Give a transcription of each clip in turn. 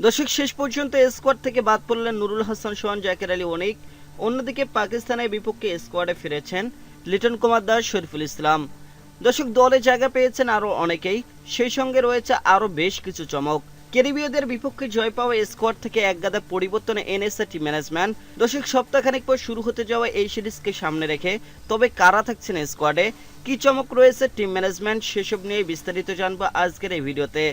দর্শক, শেষ পর্যন্ত স্কোয়াড থেকে বাদ পড়লেন নুরুল হাসান সোহান, জাকের আলী অনিক। অন্যদিকে পাকিস্তানের বিপক্ষে স্কোয়াডে ফিরেছেন লিটন কুমার দাস, শরীফুল ইসলাম। দর্শক, দলে জায়গা পেয়েছেন আরও অনেকেই, সেই সঙ্গে রয়েছে আরও বেশ কিছু চমক। ক্যারিবীয়দের বিপক্ষে জয় পাওয়া স্কোয়াড থেকে একগাদা পরিবর্তনে এনেছে টিম ম্যানেজমেন্ট। দর্শক, সপ্তাহখানেক পর শুরু হতে যাওয়া এই সিরিজকে সামনে রেখে তবে কারা থাকছেন স্কোয়াডে, কি চমক রয়েছে টিম ম্যানেজমেন্ট, সেসব নিয়ে বিস্তারিত জানবো আজকের এই ভিডিওতে।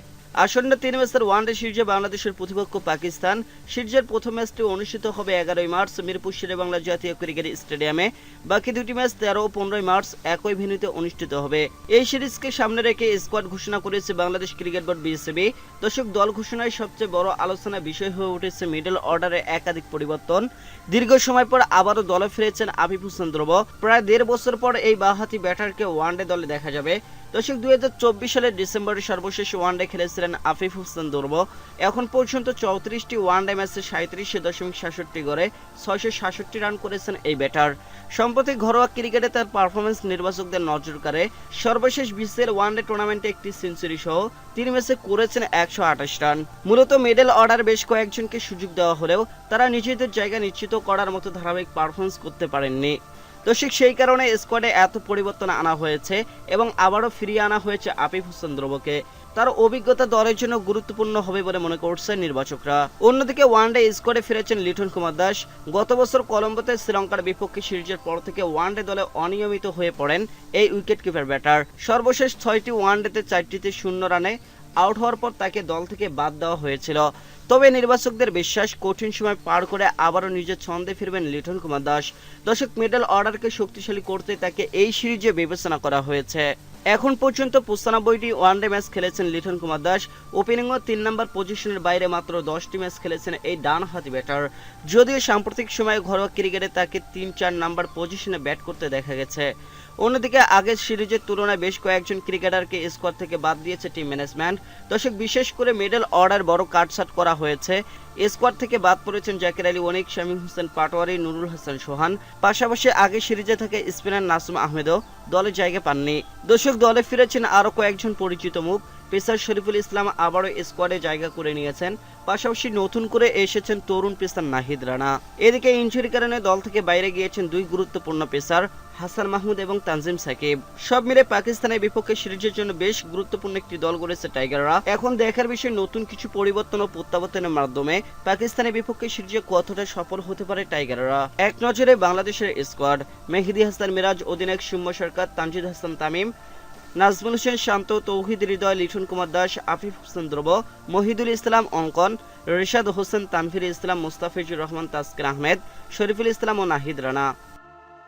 আসন্ন 3 ম্যাচের ওয়ানডে সিরিজে বাংলাদেশের প্রতিপক্ষ পাকিস্তান। সিরিজের প্রথম ম্যাচটি অনুষ্ঠিত হবে 11 মার্চ মিরপুর শেরেবাংলা জাতীয় ক্রিকেট স্টেডিয়ামে। বাকি দুটি ম্যাচ 13 ও 15 মার্চ একই ভেন্যুতে অনুষ্ঠিত হবে। এই সিরিজকে সামনে রেখে স্কোয়াড ঘোষণা করেছে বাংলাদেশ ক্রিকেট বোর্ড বিসিবি। দর্শক, দল ঘোষণায় সবচেয়ে বড় আলোচনার বিষয় হয়ে উঠেছে মিডল অর্ডারে একাধিক পরিবর্তন। দীর্ঘ সময় পর আবারও দলে ফিরেছেন আফিফ হোসেন ধ্রুব। প্রায় 1.5 বছর পর এই বাঁহাতি ব্যাটারকে ওয়ানডে দলে দেখা যাবে। দর্শক, 2024 সালের ডিসেম্বরে সর্বশেষ ওয়ানডে খেলেছিলেন আফিফ হোসেন ধ্রুব। এখন পর্যন্ত 34টি ওয়ানডে ম্যাচে 37.67 গড়ে 667 রান করেছেন এই ব্যাটার। সম্প্রতি ঘরোয়া ক্রিকেটে তার পারফরমেন্স নির্বাচকদের নজর কাড়ে। সর্বশেষ বিসিএল ওয়ানডে টুর্নামেন্টে একটি সেঞ্চুরি সহ 3 ম্যাচে করেছেন 128 রান। মূলত মিডল অর্ডার বেশ কয়েকজনকে সুযোগ দেওয়া হলেও তারা নিজেদের জায়গা নিশ্চিত করার মতো ধারাবাহিক পারফরমেন্স করতে পারেননি। দর্শক, সেই কারণে স্কোয়াডে এত পরিবর্তন আনা হয়েছে এবং আবারও ফিরিয়ে আনা হয়েছে আফিফ হোসেন ধ্রুবকে। তার অভিজ্ঞতা দলের জন্য গুরুত্বপূর্ণ হবে বলে মনে করছেন নির্বাচকরা। অন্যদিকে ওয়ানডে স্কোয়াডে ফিরেছেন লিটন কুমার দাস। গত বছর কলম্বোতে শ্রীলঙ্কার বিপক্ষে সিরিজের পর থেকে ওয়ানডে দলে অনিয়মিত হয়ে পড়েন এই উইকেট কিপার ব্যাটার। সর্বশেষ 6টি ওয়ানডেতে 4টিতে 0 রানে আউট হওয়ার পর তাকে দল থেকে বাদ দেওয়া হয়েছিল। তবে নির্বাচকদের বিশ্বাস, কঠিন সময় পার করে আবারও নিজের ছন্দে ফিরবেন লিটন কুমার দাস। দর্শক, মিডল অর্ডারকে শক্তিশালী করতে তাকে এই সিরিজে বিবেচনা করা হয়েছে। এখন পর্যন্ত 95টি ওয়ানডে ম্যাচ খেলেছেন লিটন কুমার দাস। ওপেনিং ও 3 নম্বর পজিশনের বাইরে মাত্র 10টি ম্যাচ খেলেছেন এই ডান হাতি ব্যাটার। যদিও সাম্প্রতিক সময়ে ঘরোয়া ক্রিকেটে তাকে 3-4 নম্বর পজিশনে ব্যাট করতে দেখা গেছে। অন্যদিকে আগের সিরিজের তুলনায় বেশ কয়েকজন ক্রিকেটারকে স্কোয়াড থেকে বাদ দিয়েছে টিম ম্যানেজমেন্ট। দর্শক, বিশেষ করে মিডল অর্ডার বড় কাটছাট করা হয়েছে। স্কোয়াড থেকে বাদ পড়েছেন জাকের আলী অনিক, শামীম হোসেন পাটোয়ারি, নুরুল হাসান সোহান। পাশাপাশি আগের সিরিজে থাকা স্পিনার নাসুম আহমেদও দলে জায়গা পাননি। দর্শক, দলে ফিরেছেন আরও কয়েকজন পরিচিত মুখ। পেসার শরীফুল ইসলাম আবারও স্কোয়াডে জায়গা করে নিয়েছেন। পাশাপাশি নতুন করে এসেছেন তরুণ পেসার নাহিদ রানা। এদিকে ইনজুরির কারণে দল থেকে বাইরে গিয়েছেন 2 গুরুত্বপূর্ণ পেসার হাসান মাহমুদ এবং তানজিম সাকিব। সব মিলে পাকিস্তানের বিপক্ষে সিরিজের জন্য বেশ গুরুত্বপূর্ণ একটি দল গড়েছে টাইগাররা। এখন দেখার বিষয় নতুন কিছু পরিবর্তন ও প্রত্যাবর্তনের মাধ্যমে পাকিস্তানের বিপক্ষে সিরিজে কতটা সফল হতে পারে টাইগাররা। এক নজরে বাংলাদেশের স্কোয়াড: মেহেদী হাসান মিরাজ, অধিনায়ক সৌম্য সরকার, তানজিদ হাসান তামিম, নাজমুল হোসেন শান্ত, তৌহিদ হৃদয়, লিটন কুমার দাস, আফিফ হোসেন ধ্রুব, মহিদুল ইসলাম অঙ্কন, রিশাদ হোসেন, তানভীর ইসলাম, মুস্তাফিজুর রহমান, তাসকিন আহমেদ, শরীফুল ইসলাম ও নাহিদ রানা।